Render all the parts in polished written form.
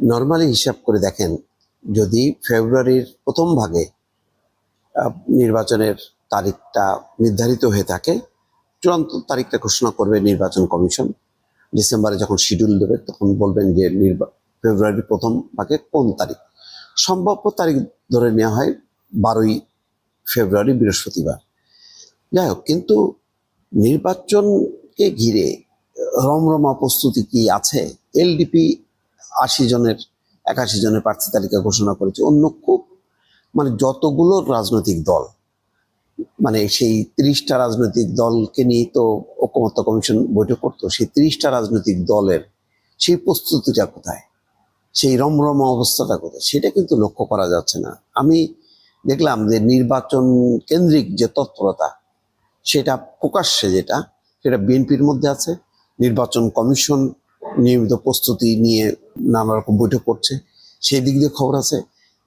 Normally হিসাব করে দেখেন, যদি ফেব্রুয়ারির প্রথম ভাগে নির্বাচনের তারিখটা নির্ধারিত হয়ে থাকে, চূড়ান্ত তারিখটা ঘোষণা করবে নির্বাচন কমিশন। ডিসেম্বরে যখন শিডিউল দেবে তখন বলবেন যে ফেব্রুয়ারির প্রথম ভাগে কোন তারিখ। সম্ভাব্য তারিখ ধরে নেওয়া হয় 12ই ফেব্রুয়ারি, বৃহস্পতিবার। যাই হোক, কিন্তু নির্বাচনকে ঘিরে রমরমা প্রস্তুতি কি আছে? এলডিপি 81 জনের প্রার্থী তালিকা ঘোষণা করেছে। অন্য খুব যতগুলো রাজনৈতিক দল, সেই 30টা রাজনৈতিক দলকে নিয়ে তো ঐকমত্য কমিশন বৈঠক করতো, সেই 30টা রাজনৈতিক দলের সেই প্রস্তুতিটা কোথায়, সেই রমরমা অবস্থাটা কোথায়, সেটা কিন্তু লক্ষ্য করা যাচ্ছে না। আমি দেখলাম যে নির্বাচন কেন্দ্রিক যে তৎপরতা, সেটা প্রকাশ্যে সেটা বিএনপির মধ্যে আছে। নির্বাচন কমিশন নিয়মিত প্রস্তুতি নিয়ে নানা রকম বৈঠক করছে, সেই দিক দিয়ে খবর আছে।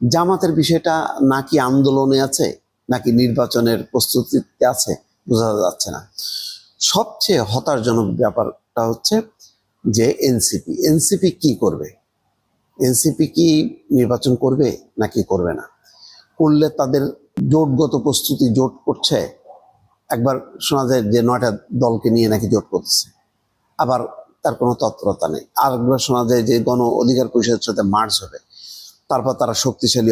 জামাতের বিষয়টা নাকি আন্দোলনে আছে নাকি নির্বাচনের প্রস্তুতিতে আছে বোঝা যাচ্ছে না। সবচেয়ে হতাশজনক ব্যাপারটা হচ্ছে যে এনসিপি কি করবে? এনসিপি কি নির্বাচন করবে নাকি করবে না? করলে তাদের জোটগত প্রস্তুতি, জোট করছে। একবার শোনা যায় যে 9টা দলকে নিয়ে নাকি জোট করতেছে, আবার তার কোনো তৎপরতা নেই। আরেকবার শোনা যায় যে গণ অধিকার পরিষদের সাথে মার্জ হবে, তারপর তারা শক্তিশালী